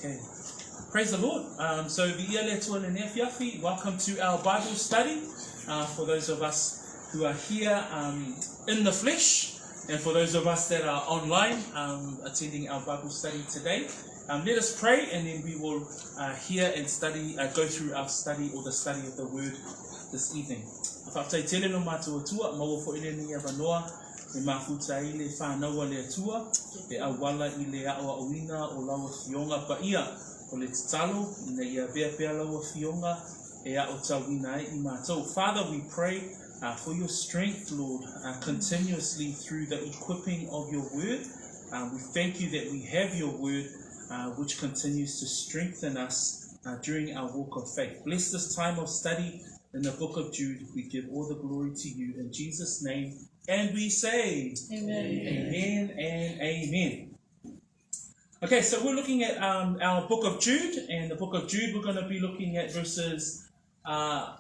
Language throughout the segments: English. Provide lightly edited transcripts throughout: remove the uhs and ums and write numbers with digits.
Okay. Praise the Lord. Welcome to our Bible study. For those of us who are here in the flesh, and for those of us that are online attending our Bible study today, let us pray, and then we will hear and study, go through our study or the study of the Word this evening. E mafuta I le whānaua le atua, e awala I le awa oina o lawa fionga pa ia, o le tatalo, na ia bea lawa fionga, e a o tawina I mātou. Father, we pray for your strength, Lord, continuously through the equipping of your word. We thank you that we have your word, which continues to strengthen us during our walk of faith. Bless this time of study in the book of Jude. We give all the glory to you in Jesus' name. And we say, Amen. Amen and amen. Okay, so we're looking at our book of Jude. And the book of Jude, we're going to be looking at verses 5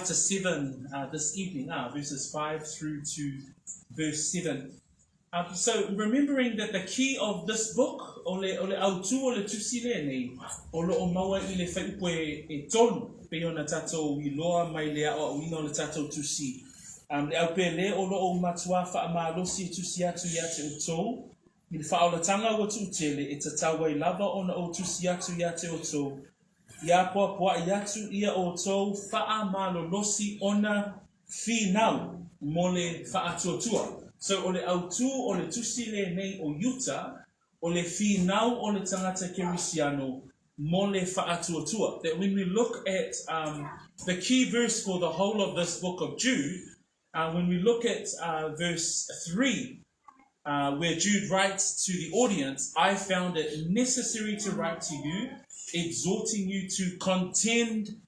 to 7 this evening. Verses 5 through to verse 7. So remembering that the key of this book, ole autu ole tusile nei, ole o maua I le whaipoe e tonu, pe ona tatou I loa mai lea o uina o le tatou tusi. Le au pele o loo matua wha amalosi tusi atu ia te utou. I le whaolatanga o tu tele e tatawa I lava ona o tusi atu ia te utou. Ia poa poa I atu ia o tou wha amalolosi ona whinau mole wha atuatua. So ole autu ole tusi le nei o Utah, ole whinau ole tangata kerisiano mole wha atuatua. That when we look at the key verse for the whole of this book of Jude, when we look at verse 3, where Jude writes to the audience, I found it necessary to write to you, exhorting you to contend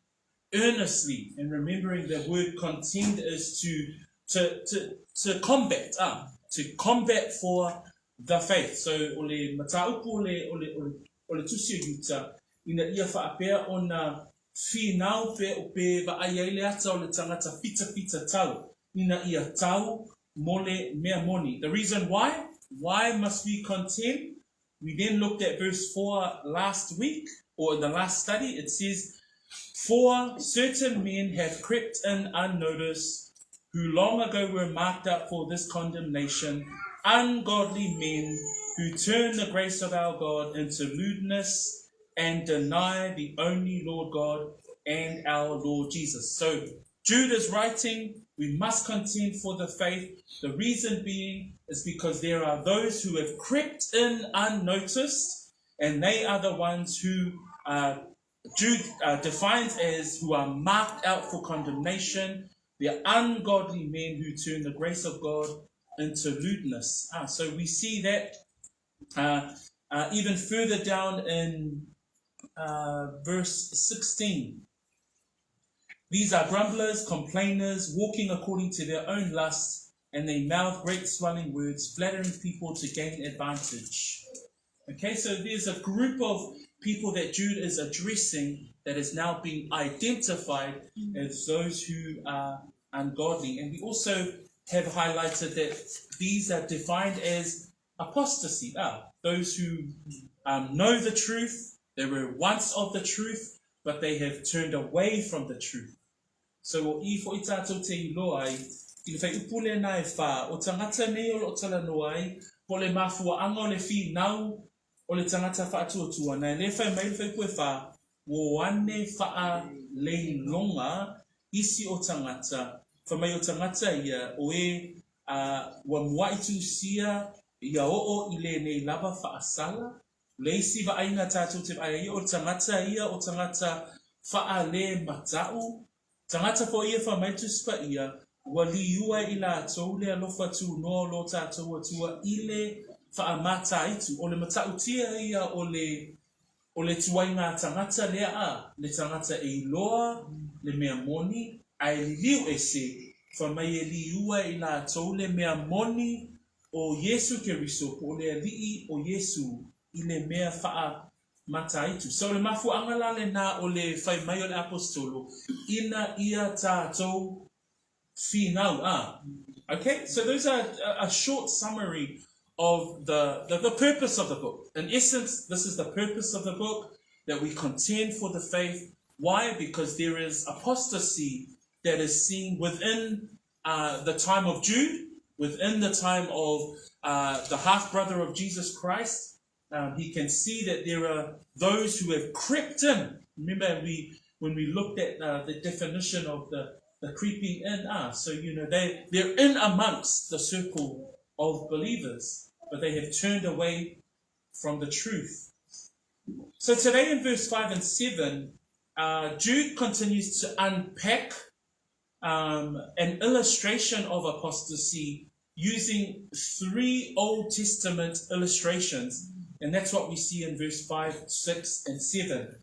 earnestly. And remembering the word contend is to combat, to combat for the faith. So, ole mataupu ole tusi yuta, ina ia whaapea ona whinau pe o pe wa aiaile ata ole tangata fita tau. Ina ia tau mole mea moni. The reason why must we contend? We then looked at verse 4 last week, or in the last study. It says, for certain men have crept in unnoticed, who long ago were marked out for this condemnation, ungodly men who turn the grace of our God into lewdness and deny the only Lord God and our Lord Jesus. So Jude is writing, we must contend for the faith. The reason being is because there are those who have crept in unnoticed, and they are the ones who Jude defines as who are marked out for condemnation. They are ungodly men who turn the grace of God into lewdness. So we see that even further down in verse 16. These are grumblers, complainers, walking according to their own lusts, and they mouth great swelling words, flattering people to gain advantage. Okay, so there's a group of people that Jude is addressing that is now being identified as those who are ungodly. And we also have highlighted that these are defined as apostasy. Those who know the truth, they were once of the truth, but they have turned away from the truth. So, I fo itato te iloai, I fai upule na e wha, o tangata nei o tala noai, po le mafua anga o le whi nau, o le tangata wha atuatua, na le fai mai le fai pue wha, wo ane wha le longa, isi o tangata, wha mai o tangata ia, o e wa muaitu sia, ia o I le nei lava wha asala, le isi wa aina tātou te ai o tangata ia, o tangata wha le matau, tangata po ia wha mai tuspa ia, wali ua I la tau le alofa tu no lo tātou atua ile wha mata itu, o le matau tia ia o le tuainga tangata lea le tangata e loa, le mea moni, ai liu e se, wha mai e liua I la tau le mea moni o Yesu Keriso, po le alii o Yesu, I le mea wha mata itu. So le mafu angalale na o le whai mai o le apostolo, ina ia tātou whinau. Okay, so those are a short summary of the purpose of the book. In essence, this is the purpose of the book, that we contend for the faith. Why? Because there is apostasy that is seen within the time of Jude, within the time of the half-brother of Jesus Christ. He can see that there are those who have crept in. Remember, when we looked at the definition of the creeping in, so they're in amongst the circle of believers, but they have turned away from the truth. So today in verse 5 and 7, Jude continues to unpack an illustration of apostasy using 3 Old Testament illustrations, and that's what we see in verse 5, 6, and 7.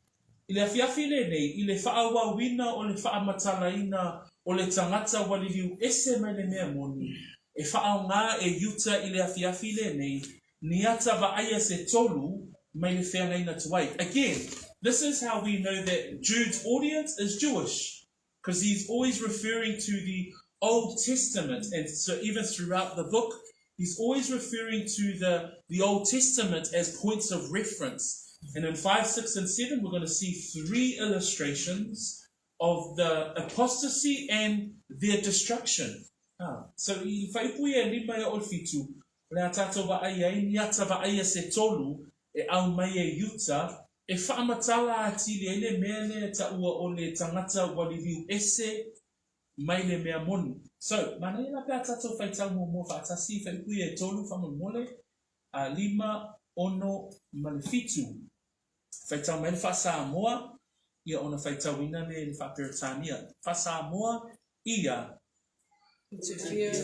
Ile fiafile nei, ile whaawawina o le whaamatalaina o le tangata waliliu ese mai le mea moni. E whaau ngā e yuta ile fiafile nei, niata vaaya se tolu mai le whengaina tuai. Again, this is how we know that Jude's audience is Jewish, because he's always referring to the Old Testament, and so even throughout the book, he's always referring to the Old Testament as points of reference. And in 5, 6, and 7, we're going to see 3 illustrations of the apostasy and their destruction. So, whaipuia lima e olfitu, le atato vaaya I niata vaaya se tolu e au mai e yuta, e whaamatala atili e le mea le taua o le tangata waliliu ese mai le mea moni. So, mana i la pe atato whaitau mo whaatasi, whaipuia e tolu whamamole, lima ono malefitu. Whaitau mai le wha-Samoa, ia ona whaitau ina le wha-Peritania. Wha-Samoa, ia. Te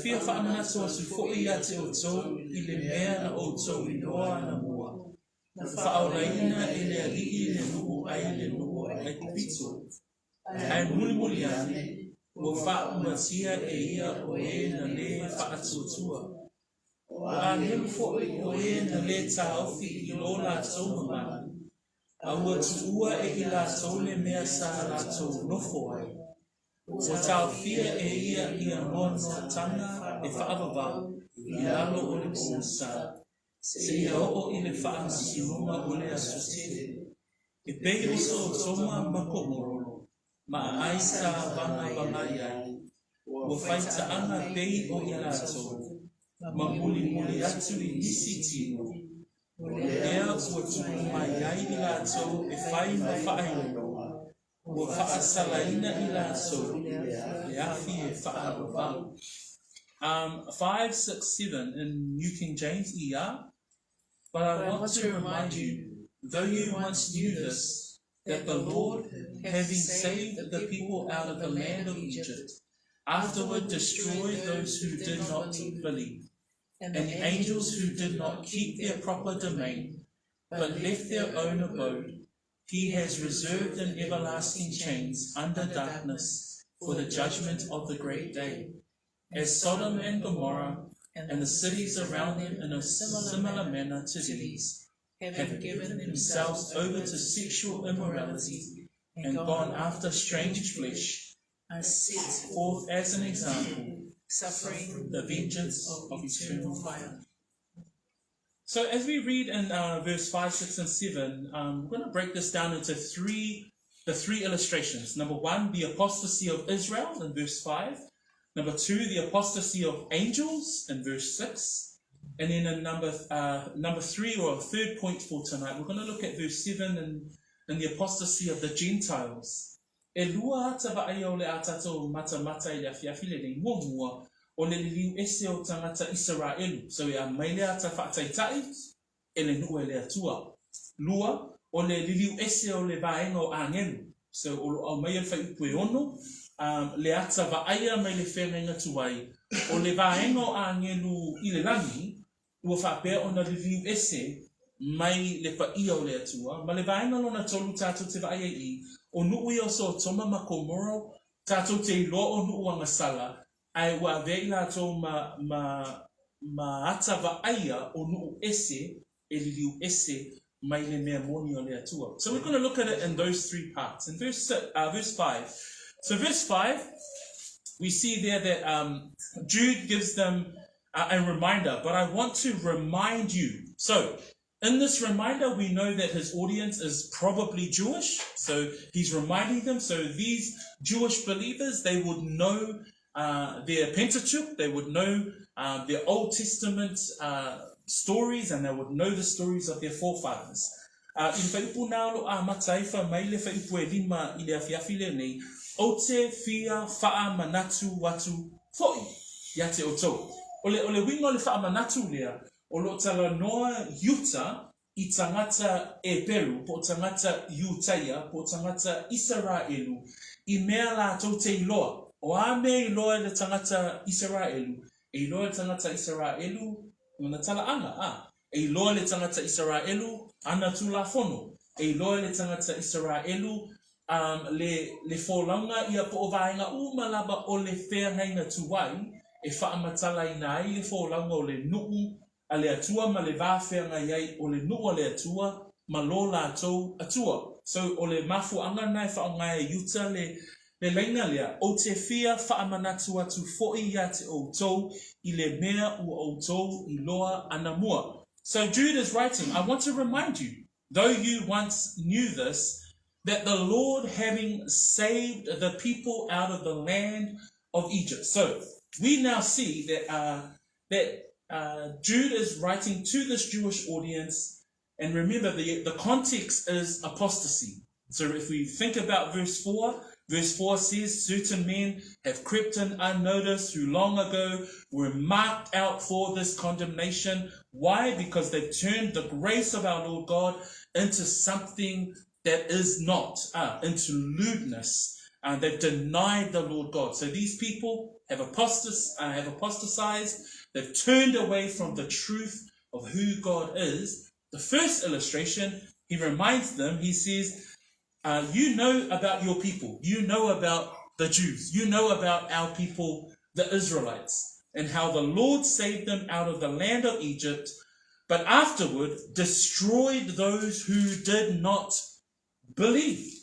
whia wha-amanatua su fo'i ia te otou, i le mea na otou i noa na mua. Na wha-auraina e le alii le nuu ai le nuu ai Peachwood. Ai muli ane, o wha-umatia e ia o e na le wha-atuatua. O a lemu fo'i o e na le tāofi I lo la tau mamani. Aua tuua e I la tau le mea sa la tau nofo ai. O tau fia e ia I a mono tanga e whaavavau I lalo o le kusa. Se ia o I le whaasinuma o le asutele. E pei oso o toma makomoro, ma ai sa vanga iai. O whaita anga pei o I la tau. Ma muli atu I nisi tino. Ea ua tuku mai ai I lātou e whai ma whaairoa. Ua whaasalaina I lātou e awhi e whaarowau. 5, 6, 7 in New King James ER. But I want to remind you, though you once knew this, that the Lord, having saved the people out of the land of Egypt, afterward destroyed those who did not believe. And the angels who did not keep their proper domain, but left their own abode, he has reserved in everlasting chains under darkness for the judgment of the great day. As Sodom and Gomorrah and the cities around them in a similar manner to these have given themselves over to sexual immorality and gone after strange flesh, are set forth as an example, suffering the vengeance of eternal fire. So as we read in verse 5, 6, and 7, we're going to break this down into the three illustrations. Number 1, the apostasy of Israel in verse 5. Number 2, the apostasy of angels in verse 6. And then in number 3, or third point for tonight, we're going to look at verse 7 and the apostasy of the Gentiles. E lua ata vaaya o le atato mata I le afiafile nei mua o le liliu ese o tangata Israelu. So ia maile ata whaataitai e le nuu e le atua. Lua o le liliu ese o le vaenga o angelu. So o mai al whaiupu e ono, le ata vaaya mai le whenga tuai. O le vaenga o angelu I le langi, ua whapea o na liliu ese mai le paia o le atua. Ma le vaenga lo na tolu tātou te vaaya I, o nuu I o so toma makomoro, tātou te iloa o nuu anga sala, ai wa vei lātou ma ata vaaya o nuu ese, e liliu ese, mai le mea moni o le atua. So we're going to look at it in those 3 parts. In verse 5. So verse 5, we see there that Jude gives them a reminder, but I want to remind you. So in this reminder, we know that his audience is probably Jewish. So he's reminding them. So these Jewish believers, they would know their Pentateuch, they would know their Old Testament stories, and they would know the stories of their forefathers. I whaipu nā lo a mataifa mai le whaipu e lima I le awhiawhile nei, o te whia wha manatu watu foi, ia te o tau. O le wingo le wha manatu lea, o lo tala noa yuta I tangata e Peru, po tangata Utaia, po tangata Israelu, I mea la tau te iloa. O a me iloa le tangata Israelu, e iloa le tangata Israelu, ngana tala anga, e iloa le tangata Israelu, ana tu la fono, e iloa le tangata Israelu, le fōlaunga ia po o vaenga umalaba o le whea ngaina tuwai, e whaamatala ina ai le fōlaunga o le nuu, a le atua ma le vāwhenga iai o le nuu a le atua, ma lo la tau atua. So o le mafu anga nai whaongai e yuta le leina lea, o te whia whaamanatu atu fo'i ia te o tau, I le mea u o tau I loa ana mua. So Jude is writing, I want to remind you, though you once knew this, that the Lord having saved the people out of the land of Egypt. So we now see that Jude is writing to this Jewish audience, and remember the context is apostasy. So if we think about verse 4 says, certain men have crept in unnoticed who long ago were marked out for this condemnation. Why? Because they've turned the grace of our Lord God into something that is not, into lewdness. They've denied the Lord God. So these people have apostatized. They've turned away from the truth of who God is. The first illustration, he reminds them, he says, you know about your people. You know about the Jews. You know about our people, the Israelites, and how the Lord saved them out of the land of Egypt, but afterward destroyed those who did not believe.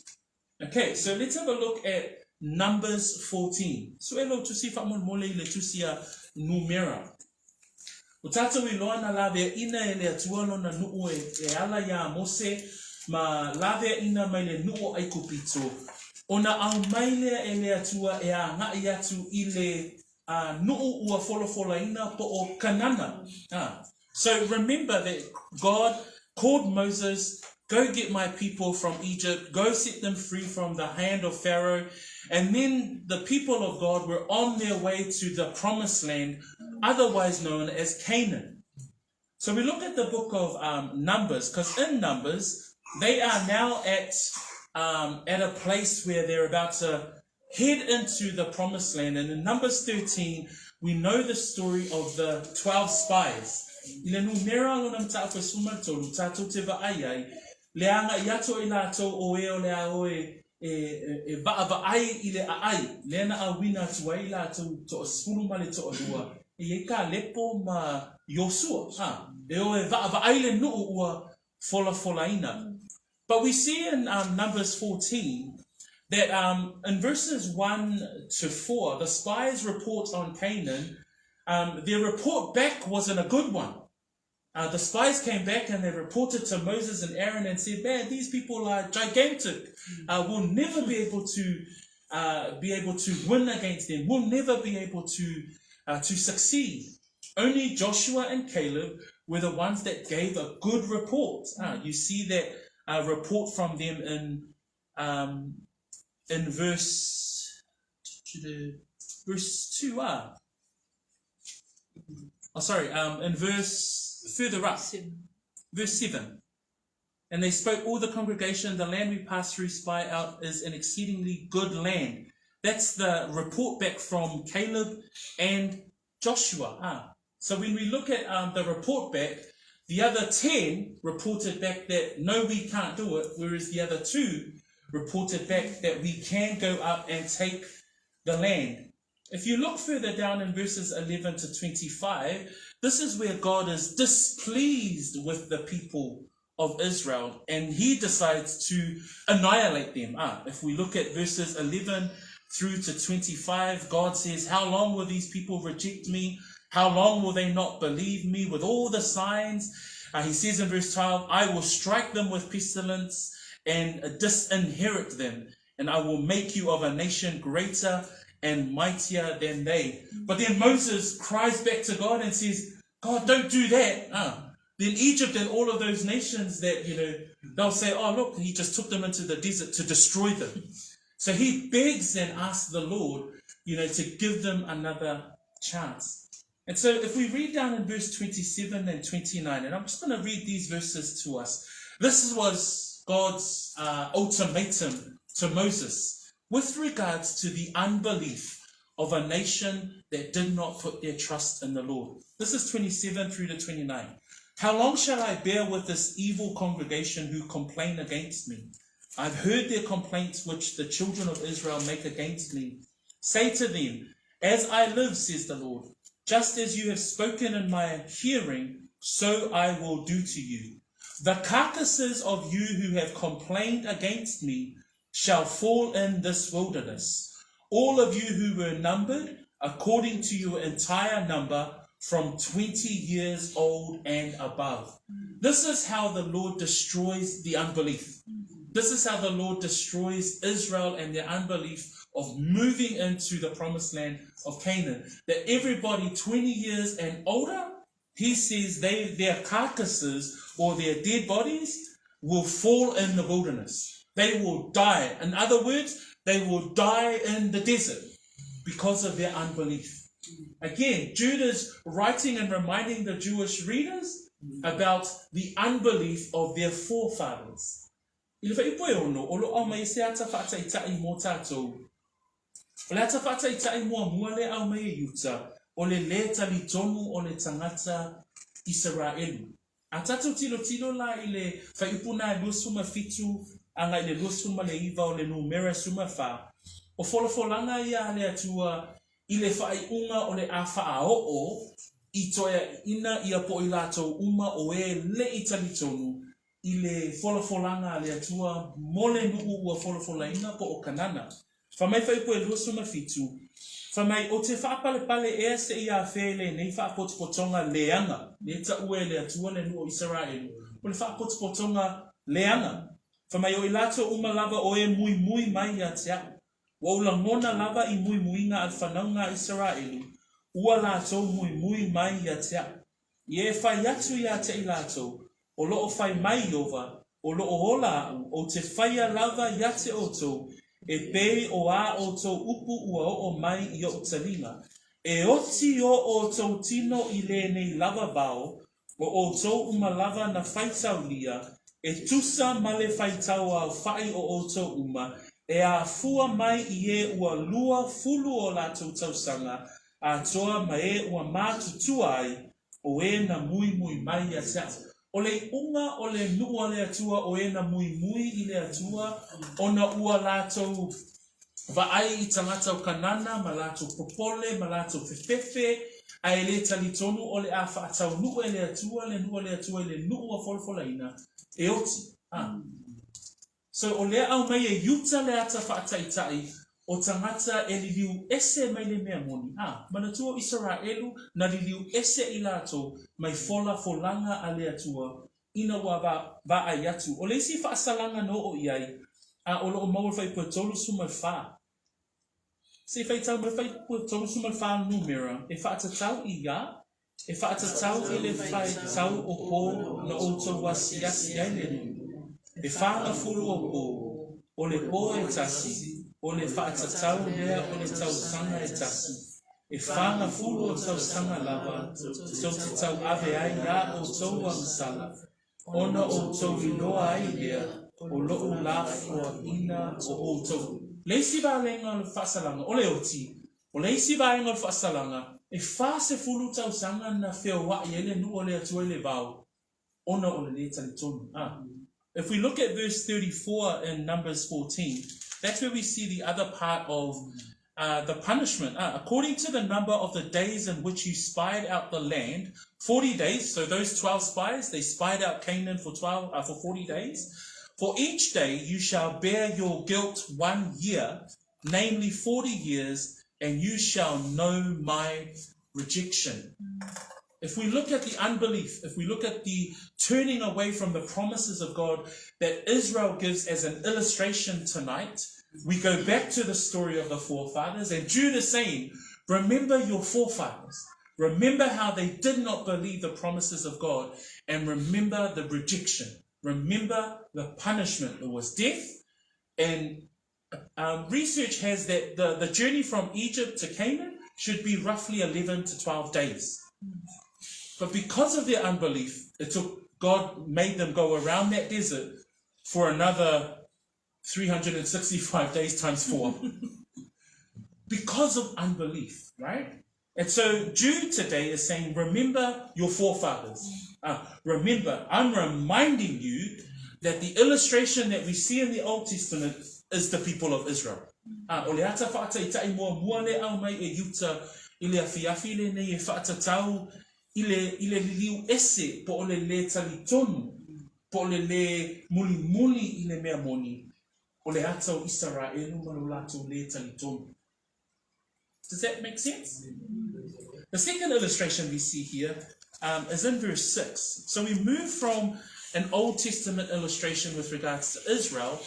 Okay, so let's have a look at Numbers 14. Suelo tusi famon mole le tusia numera. Utata I loa na lave ina ele atuano na nuu e ala ya Mose ma lave ina mai le nuu ai kupito. Ona au maile ele atua e a ngai atu I le nuu ua fola ina po o kanana. So remember that God called Moses, go get my people from Egypt, go set them free from the hand of Pharaoh. And then the people of God were on their way to the promised land, otherwise known as Canaan. So we look at the book of Numbers, because in Numbers, they are now at a place where they're about to head into the promised land. And in Numbers 13, we know the story of the 12 spies. Leanga iato I lato o eo lea oe e vaavai I le aai. Lena a wina tua I lato to spulu male to lua. E ka lepo ma Yosua. E o e vaavai le nuu ua fola ina. But we see in Numbers 14 that in verses 1 to 4, the spies report on Canaan. Their report back wasn't a good one. The spies came back and they reported to Moses and Aaron and said, man, these people are gigantic. We'll never be able to win against them. We'll never be able to succeed. Only Joshua and Caleb were the ones that gave a good report. You see that report from them in verse 2. In verse further up, verse 7. And they spoke all the congregation, the land we passed through spy out is an exceedingly good land. That's the report back from Caleb and Joshua. So when we look at the report back, the other 10 reported back that no, we can't do it, whereas the other 2 reported back that we can go up and take the land. If you look further down in verses 11 to 25, this is where God is displeased with the people of Israel and he decides to annihilate them. If we look at verses 11 through to 25, God says, how long will these people reject me? How long will they not believe me with all the signs? He says in verse 12, I will strike them with pestilence and disinherit them, and I will make you of a nation greater and mightier than they. But then Moses cries back to God and says, God, don't do that. Then Egypt and all of those nations that, they'll say, oh, look, he just took them into the desert to destroy them. So he begs and asks the Lord, to give them another chance. And so if we read down in verse 27 and 29, and I'm just going to read these verses to us. This was God's ultimatum to Moses with regards to the unbelief of a nation that did not put their trust in the Lord. This is 27 through to 29. How long shall I bear with this evil congregation who complain against me? I've heard their complaints which the children of Israel make against me. Say to them, as I live, says the Lord, just as you have spoken in my hearing, so I will do to you. The carcasses of you who have complained against me shall fall in this wilderness. All of you who were numbered, according to your entire number, from 20 years old and above. This is how the Lord destroys the unbelief. This is how the Lord destroys Israel and their unbelief of moving into the promised land of Canaan. That everybody 20 years and older, he says their carcasses or their dead bodies will fall in the wilderness. They will die. In other words, they will die in the desert because of their unbelief. Again, Jude is writing and reminding the Jewish readers about the unbelief of their forefathers. Ile whaiunga o le awha o I toia ina ia po I lātou uma o e le I talitonu I le wholafolanga le atua mole nuu ua wholafolaina po o kanana. Whamai whaipo e lua suma fitu. Whamai o te whaapale ea se ia whele nei whaapotopotonga leanga. Le ta ue le atua le nuu o Israelu. O le whaapotopotonga leanga. Whamai o I lātou uma lava o e mui mai a te au. Wa ula ngona lava I muinga al whanaunga Israelu, ua lātou mui mai ia te au. I e whai atu ia te I lātou, o loo whai mai ova, o loo hola au, o te whaia lava ia te otou, e pei o a otou upu ua o mai I o talima. E oti o otou tino I le nei lava vao, o otou uma lava na whaitau lia, e tusa male whaitau au whai o otou uma, e a fua mai I e ua lua fulu o lātou tausanga, a toa ma e ua mātutua ai, o e na mui mai a tea. O le unga o le nua le atua o e na mui I le atua, o na ua lātou vaai I tangata o kanana, ma lātou popole, ma lātou fefefe, a e le talitonu o le a whaatau nua le atua le nua folfolaina, e oti. So o lea au mai e yuta le ata whaataitai o tangata e liliu ese mai le mea moni. Manatua o Israelu na liliu ese I lato mai folanga a le atua ina wa ba ai atu. O leisi whaasalanga no o iai o lo o maua whai pua tolu suma wha. Se whai tau mai whai pua tolu suma wha numera e whaatatau I ia, e whaatatau I le whai tau o po na o tau wasi ai le nui. E whanga fulu o le po e tasi, o le whaatatau lea o le tausanga e tasi. E whanga fulu o tausanga lava, so te tau ave ai ia o tau wangsala. Ona o tau iloa ai lea, o loo lafua ina o tau. Leisi vaenga o le whaasalanga, o le oti, o leisi vaenga o le whaasalanga, e wha se fulu tausanga na wheo wa I ele nu o le atua le vau, ona o le le talitonu. If we look at verse 34 in Numbers 14, that's where we see the other part of the punishment. According to the number of the days in which you spied out the land, 40 days, so those 12 spies, they spied out Canaan for 40 days. For each day you shall bear your guilt 1 year, namely 40 years, and you shall know my rejection. If we look at the unbelief, if we look at the turning away from the promises of God that Israel gives as an illustration tonight, we go back to the story of the forefathers, and Jude is saying, remember your forefathers. Remember how they did not believe the promises of God, and remember the rejection. Remember the punishment. It was death, and research has that the journey from Egypt to Canaan should be roughly 11 to 12 days. But because of their unbelief, God made them go around that desert for another 365 days times 4. Because of unbelief, right? And so Jude today is saying, remember your forefathers. Remember, I'm reminding you that the illustration that we see in the Old Testament is the people of Israel. Ile liu ese po ole le talitonu, po ole le muli ile mea moni, ole ata o Israelu manulato le talitonu. Does that make sense? The second illustration we see here is in verse 6. So we move from an Old Testament illustration with regards to Israel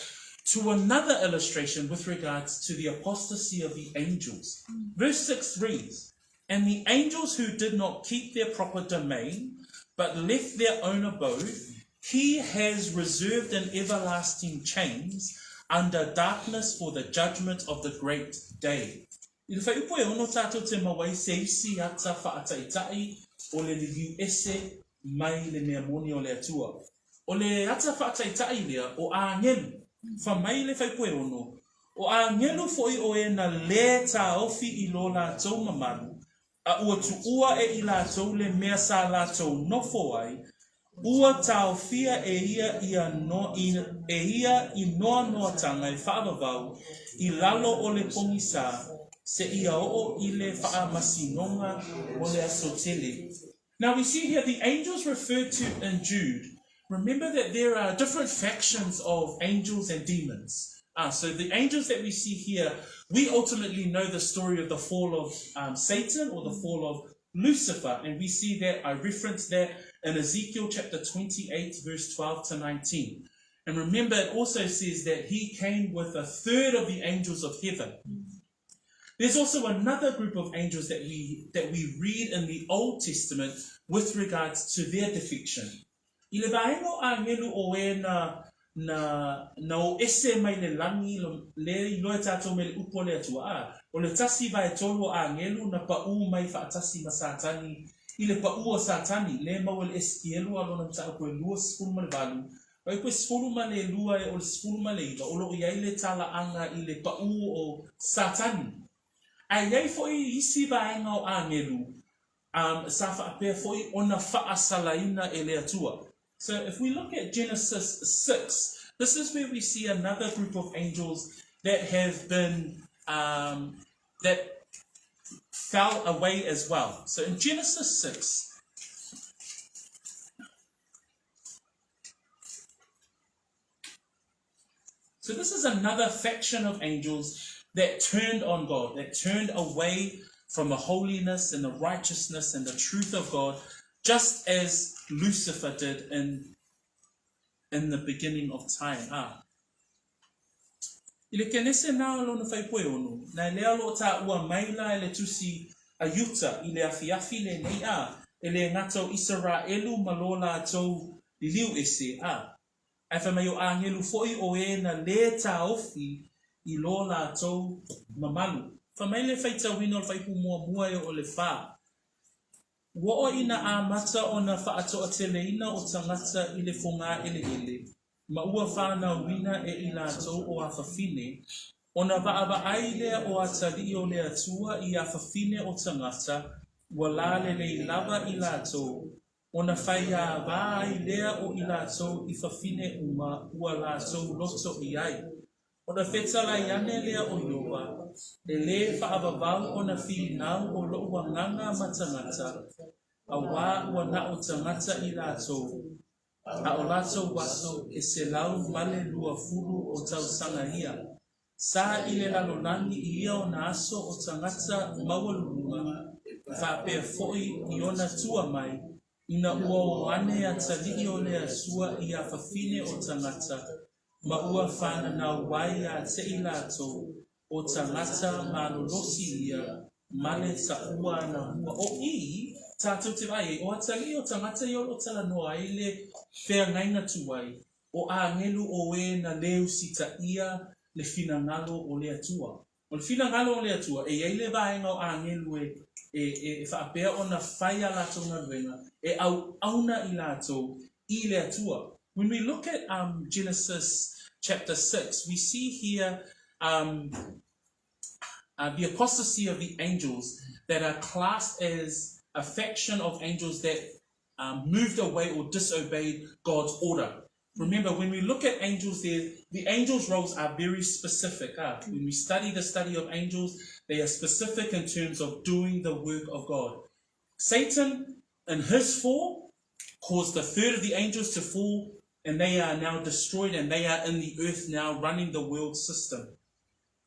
to another illustration with regards to the apostasy of the angels. Verse 6 reads, and the angels who did not keep their proper domain, but left their own abode, he has reserved in everlasting chains under darkness for the judgment of the great day. I whai upo e ono tātou te mawai se isi ata whaataitai o le liu ese mai le mea moni o le atua. O le ata whaataitai lea o a ngelu, whamai le whai upo e ono, o a ngelu foi o e na le tā ofi I lola tau mamaru, a ua tu ua e I lātou le mea sa lātou nofo ai, ua tau fia e ia I noa tanga I whaavavau, I lalo o le pongi sa, se ia o I le whaamasinonga o le asotele. Now we see here the angels referred to in Jude. Remember that there are different factions of angels and demons. So the angels that we see here, we ultimately know the story of the fall of Satan or the fall of Lucifer. And we see that, I referenced that in Ezekiel chapter 28, verse 12 to 19. And remember, it also says that he came with a third of the angels of heaven. There's also another group of angels that we read in the Old Testament with regards to their defection. I le vaenga a ngelu o e na o ese mai le langi le loe tātou me le upo le atua a. O le tasi vai tolo a ngelu na pa u mai whaatasi ma satani. I le pa u o satani le mau le eskielu alona mta koe lua sifuru ma le valu. Pai koe sifuru ma le lua e o le sifuru ma le iwa. O lo iai le tala anga I le pa u o satani. Ai iai foi isi vaenga o a ngelu. Sa whaapea foi ona whaasalaina e le atua. So if we look at Genesis 6, this is where we see another group of angels that have been, that fell away as well. So in Genesis 6, so this is another faction of angels that turned on God, that turned away from the holiness and the righteousness and the truth of God, just as Lucifer did in the beginning of time. Ile kenese na lo na fai poe ono, na lea lo ta ua maila ele tusi ayuta, ile afiafi le nei ele ngato Israelu malola tau liu ese Ai fa mai o angelu foi o e na le ta ofi I lola tau mamalu. Fa mai le fai tawino fai pu mua o le fa. Wo ina a mata ona whaato ateleina o tangata I le whonga ele. Ma ua whana wina e I lātou o a whawhine. Ona waaba ailea o atari o le atua I a whawhine o tangata. Wa lale le lava I lātou. Ona whaia wa ailea o I lātou I whawhine ua lātou loto I ai. Ona whetala iane lea o Iowa. E le whaabavau ona whiinau o lo ua nganga matangata. A wā ua na o tangata I lātou. A o lātou waso e se lau male lua furu o tau sangahia. Sa I le lalonani I ia o na aso o tangata mawalunga. whapea foi I ona tua mai, ina ua o ane a tali o lea sua I a whawhine o tangata, ma ua whana na wai a te ilato o tangata ma lolosi ia, male ta ua na hua. O I, tātou te vai, o atali o tangata I o tala noa I le whea ngainga tuai, o a ngelu o e na leu sita ia le fina ngalo o lea tua. O le fina ngalo o lea tua, e eile vaenga o a ngelu e whaapea o na whaia lato ngā ruenga, e au auna I lato I lea tua. When we look at Genesis chapter 6, we see here the apostasy of the angels that are classed as a faction of angels that moved away or disobeyed God's order. Remember, when we look at angels there, the angels' roles are very specific. When we study the study of angels, they are specific in terms of doing the work of God. Satan, in his fall, caused a third of the angels to fall, and they are now destroyed, and they are in the earth now running the world system.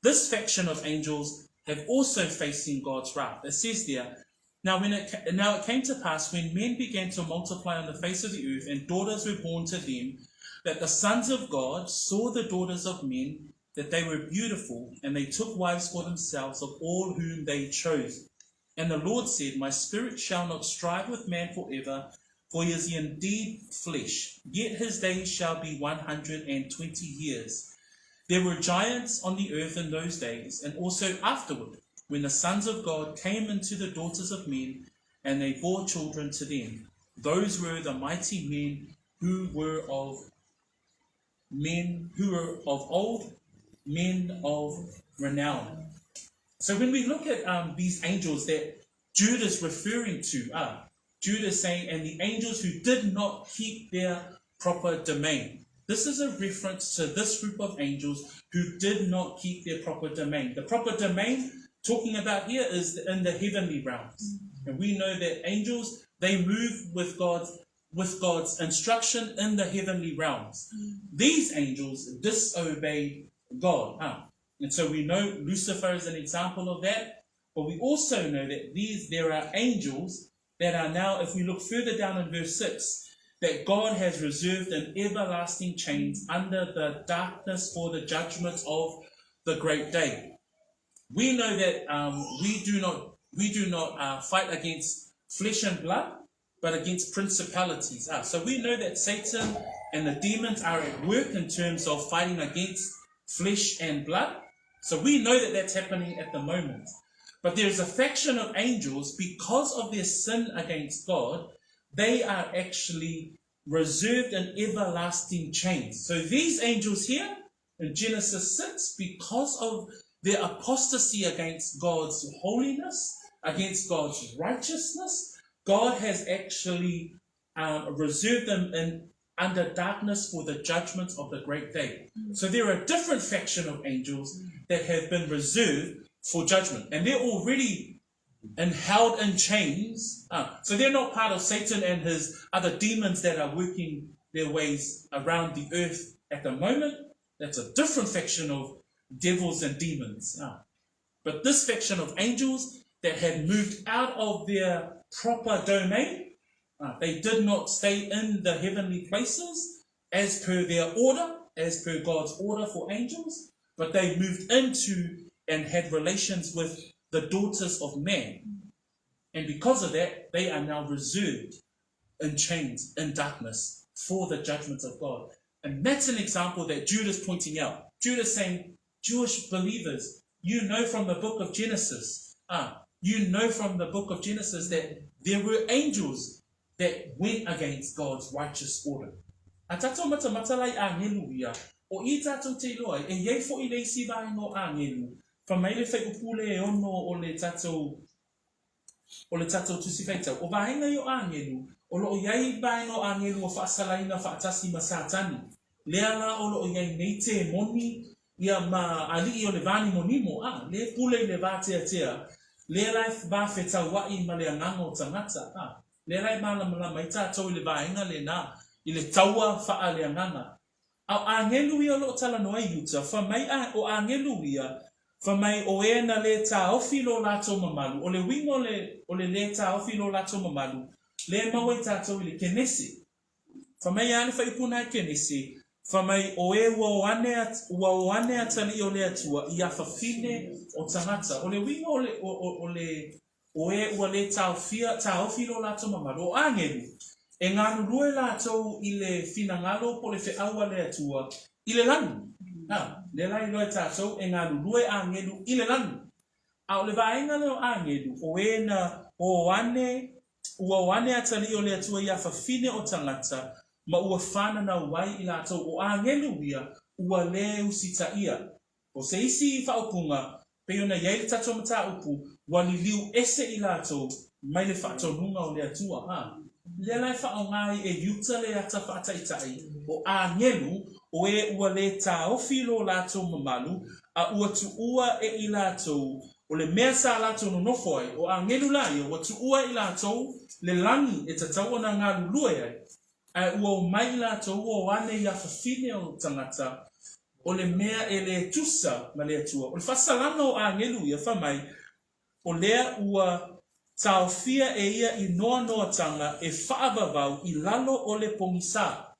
This faction of angels have also facing God's wrath. It says there, now it came to pass when men began to multiply on the face of the earth, and daughters were born to them, that the sons of God saw the daughters of men, that they were beautiful, and they took wives for themselves of all whom they chose. And the Lord said, my spirit shall not strive with man forever, for he is indeed flesh, yet his days shall be 120 years. There were giants on the earth in those days, and also afterward, when the sons of God came into the daughters of men, and they bore children to them. Those were the mighty men who were of old, men of renown. So when we look at these angels that Jude is referring to, Jude is saying, and the angels who did not keep their proper domain. This is a reference to this group of angels who did not keep their proper domain. The proper domain talking about here is in the heavenly realms. And we know that angels, they move with God's instruction in the heavenly realms. These angels disobey God. And so we know Lucifer is an example of that. But we also know that there are angels that are now, if we look further down in verse 6, that God has reserved in everlasting chains under the darkness for the judgment of the great day. We know that we do not fight against flesh and blood, but against principalities. So we know that Satan and the demons are at work in terms of fighting against flesh and blood. So we know that that's happening at the moment. But there's a faction of angels, because of their sin against God, they are actually reserved in everlasting chains. So these angels here in Genesis 6, because of their apostasy against God's holiness, against God's righteousness, God has actually reserved them under darkness for the judgment of the great day. So there are a different faction of angels that have been reserved for judgment, and they're already held in chains. So they're not part of Satan and his other demons that are working their ways around the earth at the moment. That's a different faction of devils and demons. But this faction of angels that had moved out of their proper domain, they did not stay in the heavenly places as per their order, as per God's order for angels, but they moved into and had relations with the daughters of man. And because of that, they are now reserved in chains, in darkness, for the judgment of God. And that's an example that Jude is pointing out. Jude is saying, Jewish believers, you know from the book of Genesis, that there were angels that went against God's righteous order. Atato mata matalai angelu ia, o I tatou te loa, e iei fo I leisi vai no angelu, fa mai le fai upule e ono o le tatou tusi feitau. O vahenga I o angelu, o lo iei vai no angelu o whaasalaina whaatasi masatani. Lea la o lo iei neite moni, ia ma ali I o le vani monimo, le pule le vatea tea, le lai va fetau wai ma le angango tangata, le lai mala mai tatou I le vahenga le na, I le taua wha le anganga. Au angelu ia lo tala noa I uta, fa mai o angelu ia, Whamai o e na le tā ofi lo lato mamalu. O le wingo o le tā ofi lo lato mamalu. Le maua I tātou I le kenese. Whamai ane whaipuna kenese. Whamai o e ua oane atani o le atua I a whawhine o tangata. O le wingo o e ua le tā ofi lo lato mamalu. O angeru. E ngānu lue lātou I le finangalo po le whiaua le atua I le lanu. Le lai loe tātou e ngānu lue āngelu I le lanu. A o le vaenga leo āngelu o e na ua oane atali o le atua I a whawhine o tangata ma ua whanana wai I lātou o āngelu ia ua le usita ia. O se isi I whaupunga peona iei le tatou mata upu wali liu ese I lātou mai le whaatonunga o le atua. Le lai whaongai e yuta le ata whaataitai o āngelu o e ua le tā ofi lo lātou mamalu a ua tu ua e I lātou o le mea sa lātou no nofoi o āngelu lai o tu ua I lātou le langi e tatau ana ngā lulue ai a ua o mai lātou o ane I a whawhine o tangata o le mea e le tusa ma le atua o le whasalanga o āngelu ia whamai o lea ua taofia e ia I noa tanga e whaavavau I lalo o le pongisa.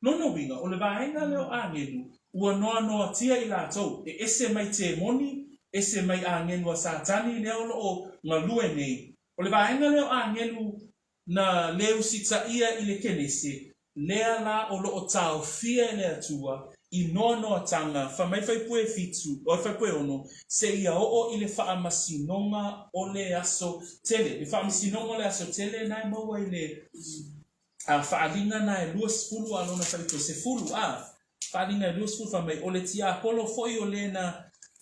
Nono winga, o le vaenga leo āngelu, ua noa tia I lātou, e ese mai te moni, ese mai āngelu a sātani leo o ngā lue nei. O le vaenga leo āngelu na leo sita ia I le kenese, lea la o lo o taofia le atua, I noa tanga, whamai whaipue fitu, o whaipue ono, se ia o I le whaamasinonga o le aso tele. Le whaamasinonga o le aso tele, nai maua I le whaalinga na e luas fulu alona whaipue se fulu, whaalinga e luas fulu whamai, o le tia apolo foi o le na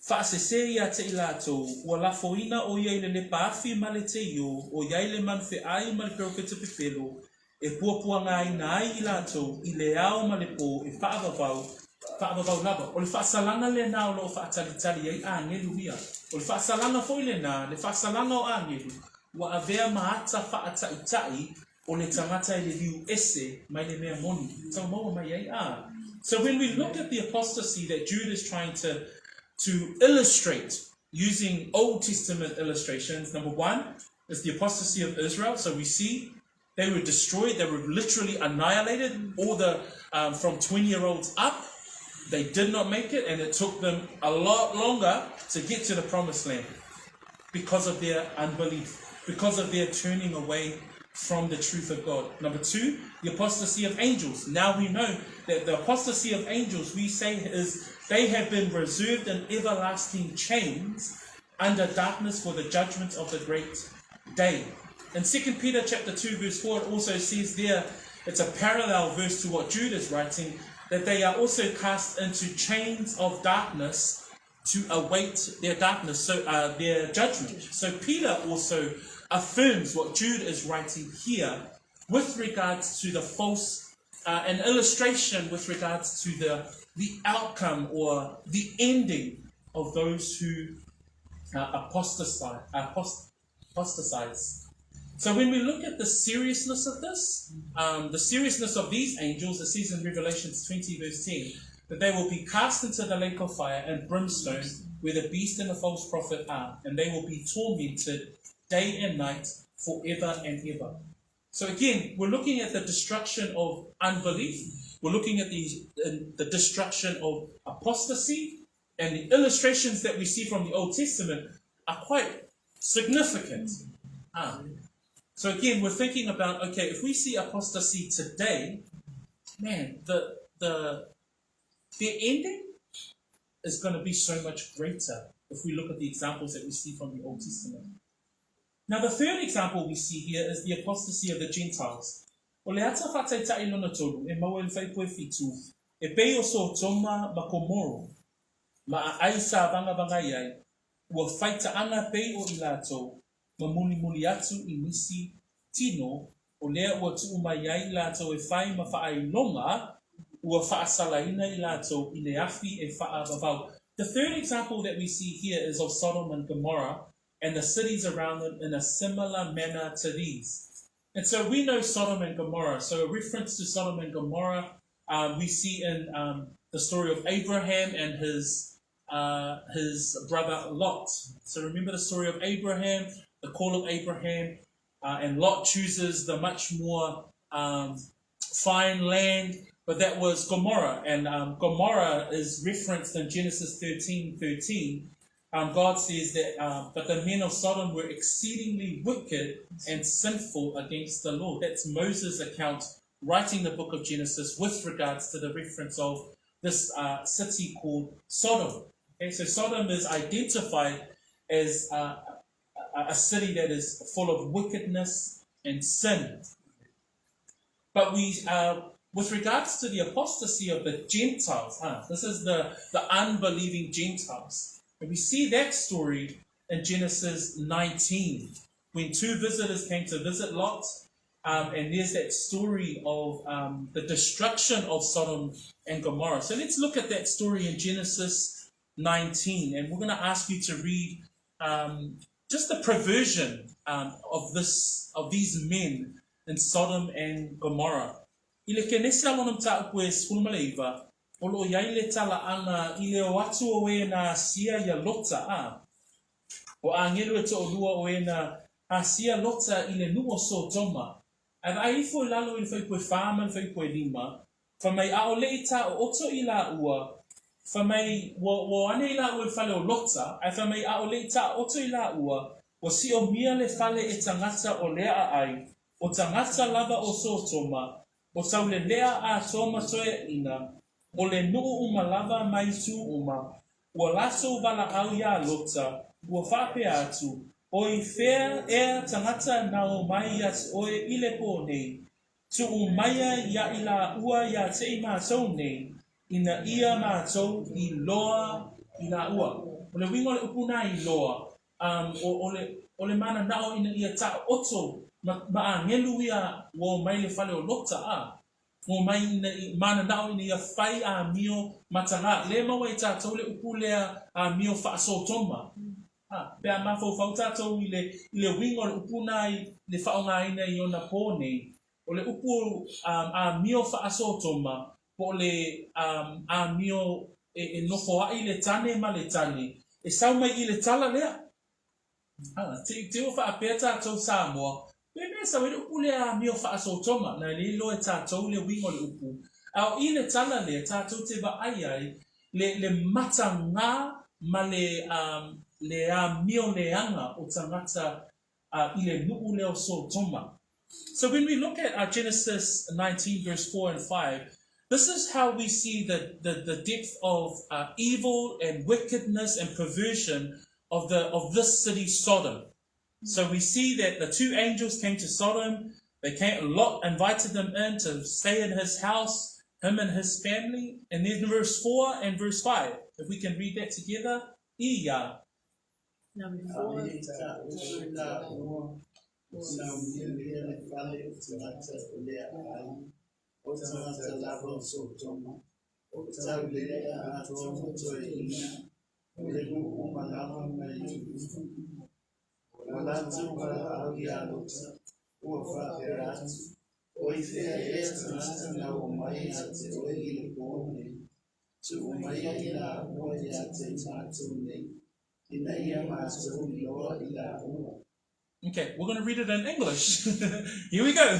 whaasese ia te I lātou, ua lafoina o ia I le paafi ma le te io, o iai le manwhe ai ma le peroketa pepelo, e puapua ngā ina ai I lātou, I le ao ma le po, e whaavavau lava. O le whaasalanga le nā o lo whaatalitali ai āngelu ia. O le whaasalanga foi le nā, le whaasalanga o āngelu, ua avea maata whaataitai o le tangata I le liu ese mai le mea moni. Tau maua mai ai So when we look at the apostasy that Jude is trying to illustrate using Old Testament illustrations, number one is the apostasy of Israel. So we see they were destroyed, they were literally annihilated, all the from 20-year-olds up. They did not make it, and it took them a lot longer to get to the promised land because of their unbelief, because of their turning away from the truth of God. Number two, the apostasy of angels. Now we know that the apostasy of angels, we say, is they have been reserved in everlasting chains under darkness for the judgment of the great day. In 2 Peter chapter 2 verse 4, it also says there, it's a parallel verse to what Jude is writing, that they are also cast into chains of darkness to await their darkness, so their judgment. So Peter also affirms what Jude is writing here with regards to the false, an illustration with regards to the outcome or the ending of those who apostatize. So when we look at the seriousness of this, the seriousness of these angels, it says in Revelation 20 verse 10, that they will be cast into the lake of fire and brimstone, where the beast and the false prophet are, and they will be tormented day and night forever and ever. So again, we're looking at the destruction of unbelief, we're looking at the destruction of apostasy, and the illustrations that we see from the Old Testament are quite significant. So again, we're thinking about, okay, if we see apostasy today, man, the ending is going to be so much greater if we look at the examples that we see from the Old Testament. Now, the third example we see here is the apostasy of the Gentiles. O le ata whataitai lona tolu, e maua whaipue fitu, e pei o so toma makomoro, ma a aisa banga iai, ua whaita anga pei o ilato, ma muli atu I nisi tino, o lea ua tu mai ai lato e whai ma whaai longa, ua whaasalaina I lato I le afi e whaavavau. The third example that we see here is of Sodom and Gomorrah and the cities around them in a similar manner to these. And so we know Sodom and Gomorrah. So a reference to Sodom and Gomorrah we see in the story of Abraham and his his brother Lot. So remember the story of Abraham, the call of Abraham, and Lot chooses the much more fine land, but that was Gomorrah, and Gomorrah is referenced in Genesis 13:13. God says that, but the men of Sodom were exceedingly wicked and sinful against the Lord. That's Moses' account, writing the book of Genesis with regards to the reference of this city called Sodom. Okay, so Sodom is identified as a city that is full of wickedness and sin. But with regards to the apostasy of the Gentiles, this is the unbelieving Gentiles. And we see that story in Genesis 19, when two visitors came to visit Lot, and there's that story of the destruction of Sodom and Gomorrah. So let's look at that story in Genesis 19, and we're going to ask you to read just the perversion of these men in Sodom and Gomorrah. Ile ke nesi alonam ta ue sfulmaleiva, olo yaile tala anga ile o atu o e na sia ya lota a. O angelu e to olua o e na sia lota ile nuo so toma. An aifo lalo il fai pue fama il fai pue lima, fa mai a o leita o oto ila ua, fa mai wo ane ila ua fale o lota, ai fa mai a o leita o oto ila ua, o si o mia le fale e tangata o lea ai, o tangata lava o so toma, o tau le lea a toma soe ina, o le nuu uma lava mai tu uma, ua laso wala au ya lota, ua whape atu, o i whea ea tangata na o mai at o e ile po nei, tu umaya ya ila ua ya te i mātou nei, ina ia mātou i loa i la ua. O le wingo le upuna i loa, o le mana nao ina ia ta oto, ma ngelu ia wo mai le fale o lota a. Mo mai ina mana nao ina ia whai a mio matanga. Le mawa i tātou le upulea a mio whaaso toma. Pea mafo fau tātou i le wingo le upuna i le whaonga ina i ona pōne. O le upu a mio whaaso toma, po le a mio e nofo ai le tane ma le tane. E sau mai i le tala lea. Te o whaapea tātou Samoa. Pebe sa wele upu lea mio whaaso toma, na le lo e tātou le wingo le upu. Au i le tala lea tātou te wa ai le matanga ma le a mio leanga o tangata i le nuu leo so toma. So when we look at Genesis 19 verse 4 and 5, this is how we see the depth of evil and wickedness and perversion of this city Sodom. So we see that the two angels came to Sodom. Lot invited them in to stay in his house, him and his family. And then verse 4 and verse 5, if we can read that together. Iya. Okay, we're going to read it in English. Here we go.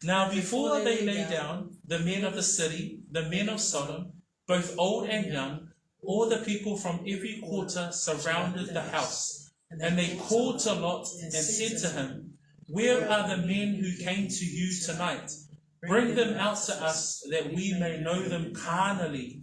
Now before they lay down, the men of the city, the men of Sodom, both old and young, all the people from every quarter surrounded the house. And they called to Lot and said to him, "Where are the men who came to you tonight? Bring them out to us, that we may know them carnally."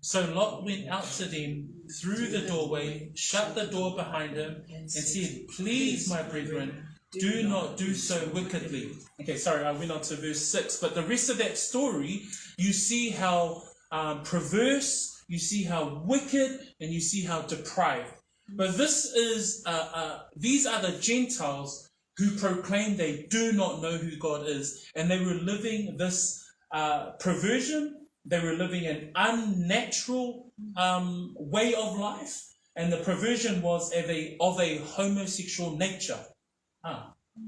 So Lot went out to them through the doorway, shut the door behind him, and said, "Please, my brethren, do not do so wickedly." Okay, sorry, I went on to verse 6. But the rest of that story, you see how perverse, you see how wicked, and you see how deprived. But these are the Gentiles who proclaim they do not know who God is, and they were living this perversion. They were living an unnatural way of life, and the perversion was of a homosexual nature.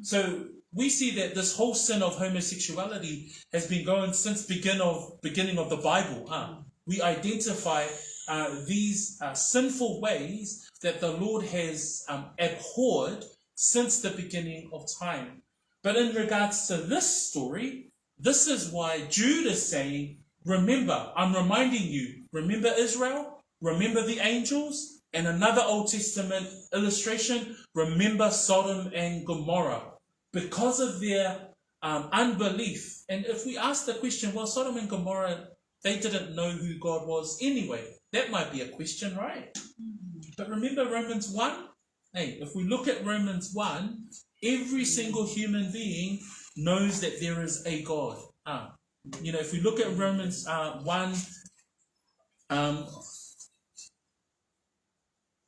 So we see that this whole sin of homosexuality has been going since beginning of the Bible. we identify these sinful ways that the Lord has abhorred since the beginning of time. But in regards to this story, this is why Jude is saying, remember, I'm reminding you, remember Israel, remember the angels, and another Old Testament illustration, remember Sodom and Gomorrah. Because of their unbelief. And if we ask the question, well, Sodom and Gomorrah, they didn't know who God was anyway. That might be a question, right? But remember Romans 1? Hey, if we look at Romans 1, every single human being knows that there is a God. If we look at Romans 1,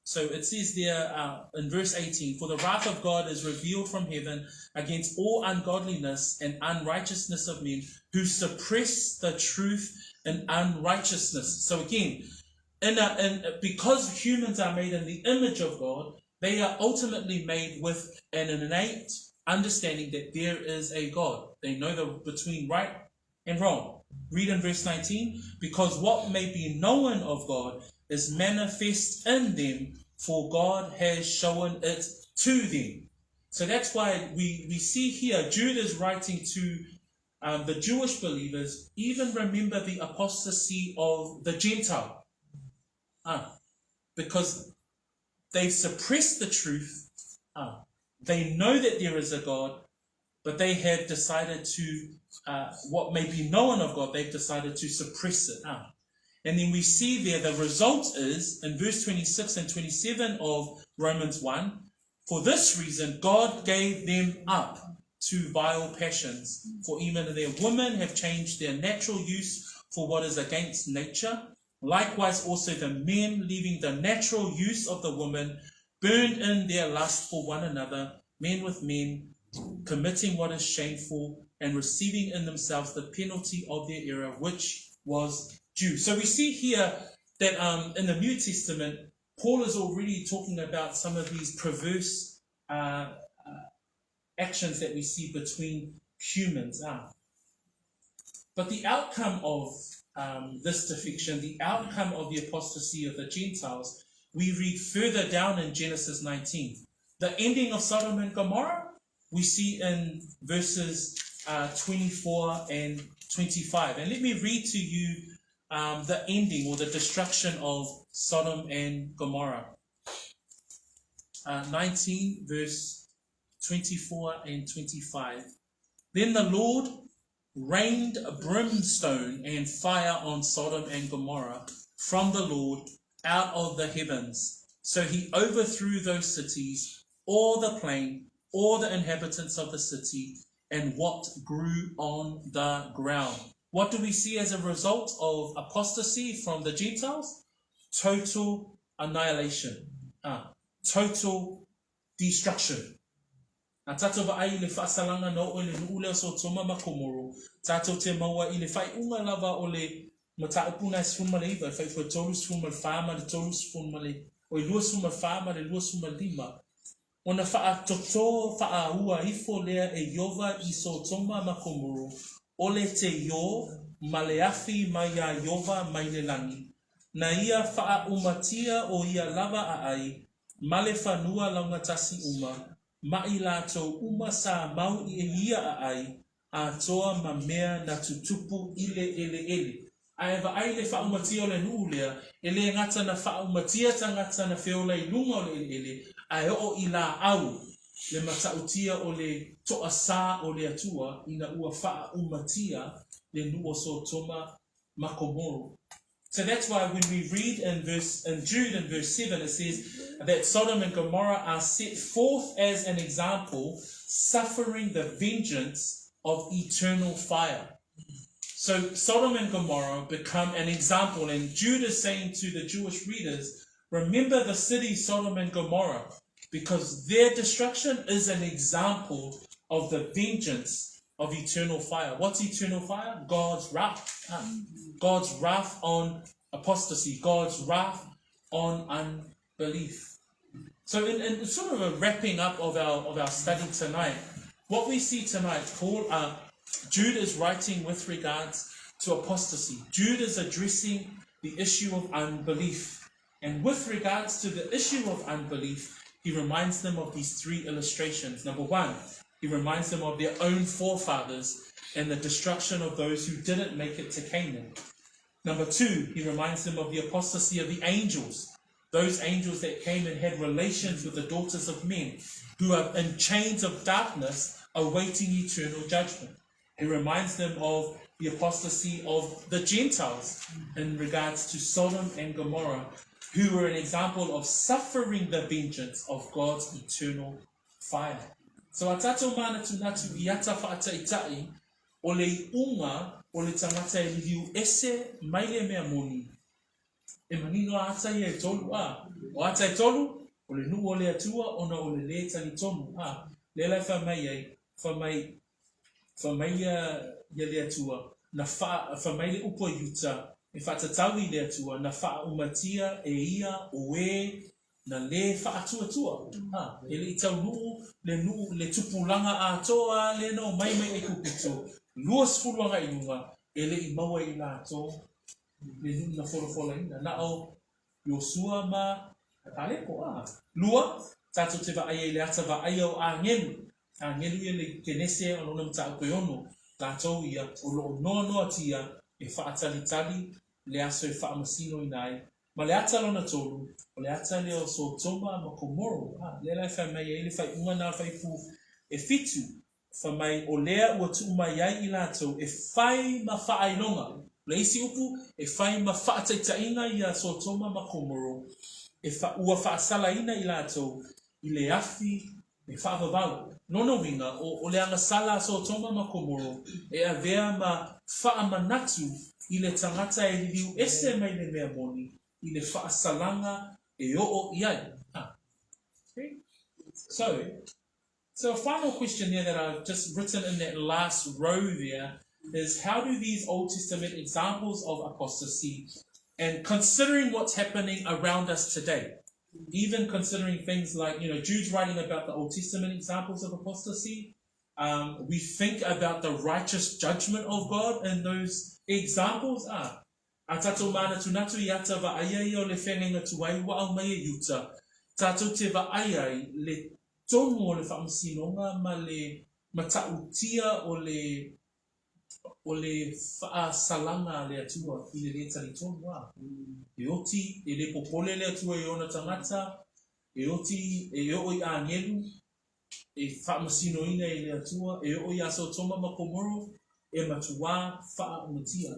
so it says there in verse 18, for the wrath of God is revealed from heaven against all ungodliness and unrighteousness of men who suppress the truth in unrighteousness. So again, because humans are made in the image of God, they are ultimately made with an innate understanding that there is a God. They know between right and wrong. Read in verse 19, because what may be known of God is manifest in them, for God has shown it to them. So that's why we see here, Jude is writing to the Jewish believers, even remember the apostasy of the Gentile. Because they've suppressed the truth. They know that there is a God, but they have decided to, what may be known of God, they've decided to suppress it. And then we see there the result is, in verse 26 and 27 of Romans 1, for this reason God gave them up to vile passions, for even their women have changed their natural use for what is against nature. Likewise also the men, leaving the natural use of the woman, burned in their lust for one another, men with men, committing what is shameful, and receiving in themselves the penalty of their error, which was due. So we see here that in the New Testament, Paul is already talking about some of these perverse actions that we see between humans. But the outcome of this defection, the outcome of the apostasy of the Gentiles, we read further down in Genesis 19. The ending of Sodom and Gomorrah, we see in verses 24 and 25. And let me read to you the ending or the destruction of Sodom and Gomorrah. 19 verse 24 and 25. Then the Lord rained brimstone and fire on Sodom and Gomorrah from the Lord out of the heavens. So he overthrew those cities, all the plain, all the inhabitants of the city, and what grew on the ground. What do we see as a result of apostasy from the Gentiles? Total annihilation. Total destruction. Tato va ai le whaasalanga no o le nuule so toma makomoro. Tato te maua i le whai unga lava o le mataupuna sfuma le iwa. Whai fua tolu sfuma le whaama le tolu sfuma le. O i lua sfuma whaama le lua sfuma lima. O na wha toto wha ua ifo lea e yova i so toma makomoro. O le te yo ma le afi mai a yova mai le langi. Na ia wha umatia o ia lava a ai. Ma le whanua launga tasi uma. Mai lato uma sa mau I ia a ai, a toa ma mea na tutupu ele. Ai wa ai le whaumatia o le nuulea, ele ngata na whaumatia tangata na whiola I lunga o le ele, ai o I la au, le matautia o le toa sa o le atua, ina ua whaumatia le nuo so toma makomoro. So that's why when we read in Jude in verse 7, it says that Sodom and Gomorrah are set forth as an example, suffering the vengeance of eternal fire. So Sodom and Gomorrah become an example, and Jude is saying to the Jewish readers, remember the city Sodom and Gomorrah, because their destruction is an example of the vengeance of eternal fire. What's eternal fire? God's wrath. God's wrath on apostasy. God's wrath on unbelief. So in sort of a wrapping up of our study tonight, what we see tonight, Jude is writing with regards to apostasy. Jude is addressing the issue of unbelief. And with regards to the issue of unbelief, he reminds them of these three illustrations. Number one, he reminds them of their own forefathers and the destruction of those who didn't make it to Canaan. Number two, he reminds them of the apostasy of the angels, those angels that came and had relations with the daughters of men, who are in chains of darkness awaiting eternal judgment. He reminds them of the apostasy of the Gentiles in regards to Sodom and Gomorrah, who were an example of suffering the vengeance of God's eternal fire. So atato mana tunatu iata whaataitai, o le unga o le tangata e liu ese mai le mea moni. E manino ata i e tolu a. O ata e tolu, o le nu o le atua, ona o le le tali tonu a. Le lai whamai ei, whamai ia le atua, na whamai le upo yuta, e whaatatawi le atua, na wha umatia e ia o e, na le whaatuatua. E le itau nuu, le tupulanga a toa, le no mai e kupitu. Luas fuluanga inunga, e le i maua i la toa. Le nuna wholofola ina. Na o Yosua ma Kaleko a. Lua, tato te wa aia le ata wa aia o a ngenu. A ngenu ia le kenese o lona mta o koeono. Tātou ia o loo noa tia e whaatalitali le aso e whaamasino i nai. Ma le ata lona tolu, o le ata le o so toma ma komoro. Le lai whai mai e le whai unga nā whai pu e fitu. Whamai o lea ua tu mai ai i lātou e whai ma whaailonga. Le isi upu e whai ma whaataitainga i a so toma ma komoro. E ua whaasalaina i lātou i le afi e whaavavau. Nono winga o le anga sala so toma ma komoro e a vea ma whaamanatu i le tangata e liu ese mai le mea moni i le whaasalanga e o iai. Okay. So a final question here that I've just written in that last row there is, how do these Old Testament examples of apostasy, and considering what's happening around us today, even considering things like, Jude's writing about the Old Testament examples of apostasy, we think about the righteous judgment of God in those examples. Atato mana tunatu iata va ayai o le whenenga tuai wa au mai e yuta. Tato te va ayai le tongu o le whamasinonga ma le matautia o le whaasalanga le atua i le retari tonu wa. E oti, e le popole le atua i ona tangata, e oti, e o i a ngelu, e whaamasinoina i le atua, e o i aso toma makomoro, e matua whaamatia.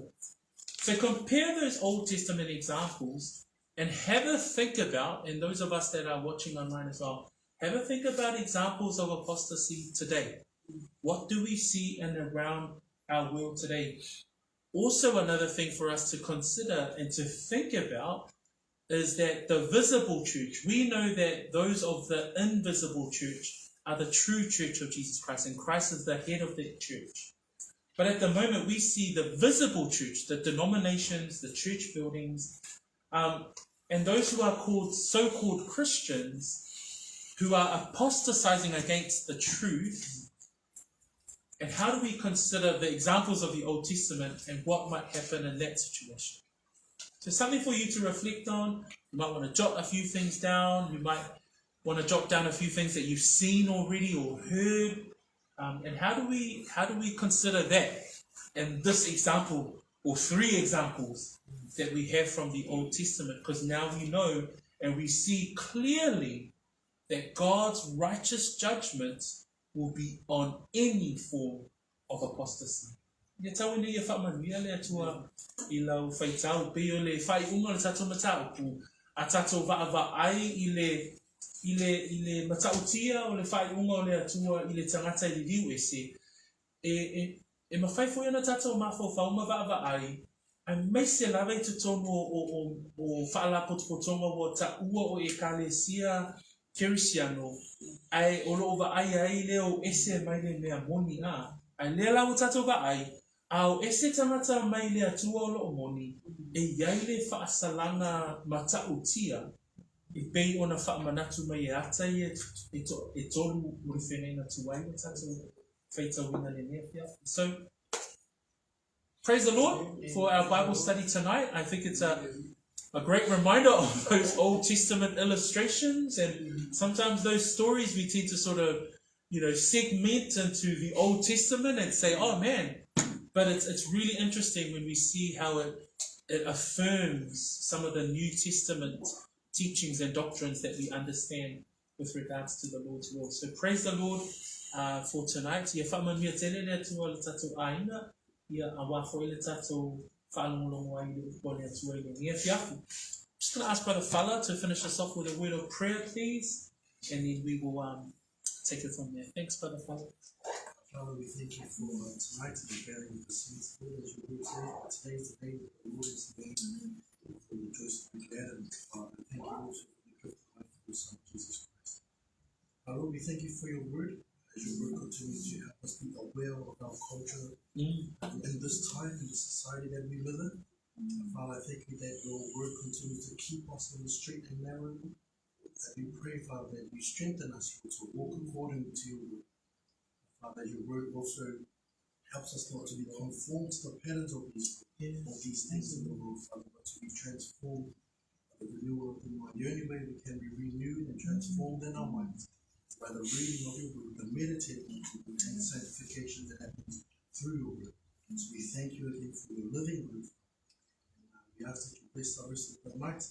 So compare those Old Testament examples and have a think about, and those of us that are watching online as well, have a think about examples of apostasy today. What do we see in around our world today? Also, another thing for us to consider and to think about is that the visible church, we know that those of the invisible church are the true church of Jesus Christ, and Christ is the head of that church. But at the moment, we see the visible church, the denominations, the church buildings, and those who are called so-called Christians, who are apostatizing against the truth. And how do we consider the examples of the Old Testament and what might happen in that situation? So something for you to reflect on. You might want to jot a few things down. You might want to jot down a few things that you've seen already or heard. And how do we consider that and this example, or three examples that we have from the Old Testament? Because now we know and we see clearly that God's righteous judgment will be on any form of apostasy. Ia tau ni ia whamanuia le atua i lau whaitau pe o le whai unga le tato matau pu a tato va ai i le matautia o le whai unga o le atua i le tangata i le liu ese e mawhai fo iana tato mafo whauma va ai a meise lawe te tonu o whaala potopotonga o ta ua o e kalesia Kerisiano, ai olo va ai leo ese mai le mea moni ai le la utato va ai au ese tamata mai le atua o moni e iai le whaasalanga matautia e pei ona whaamanatu mai e ata e tolu urifenei na tuai o tato whaitawina le nea pia. So praise the Lord for our Bible study tonight. I think it's a great reminder of those Old Testament illustrations, and sometimes those stories we tend to sort of, segment into the Old Testament and say, oh man, but it's really interesting when we see how it affirms some of the New Testament teachings and doctrines that we understand with regards to the Lord's will. So praise the Lord for tonight. Ia whamamia telele atua le tatou aina, ia awafo le tatou whaalongolongo ai le upole atua ile nia fiafu. Just going to ask Brother Fala to finish us off with a word of prayer, please, and then we will take it from there. Thanks, Brother Fala. Father, we thank you for tonight and the gathering of the saints. Lord, as your word says, today is the day that the Lord has made. For the rejoice to be glad in it, Father. Thank you also for the gift of life for your Son, Jesus Christ. Lord, we thank you for your word. As your word continues to help us be aware of our culture in this time, in the society that we live in. Father, I thank you that your word continues to keep us on the straight and narrow. That we pray, Father, that you strengthen us to walk according to your word. Father, your word also helps us not to be conformed to the patterns of these things in the world, Father, but to be transformed by the renewal of the mind. The only way we can be renewed and transformed in our minds is by the reading of your word, the meditating of your word, and the sanctification that happens through your word. So we thank you again for your living word. And we ask that you bless the rest of the night,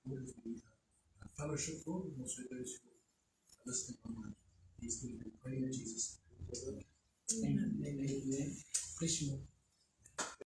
Lord, as we fellowship, Lord, and also those who are listening online. These things we pray in Jesus' name. Amen. Amen. Bless you.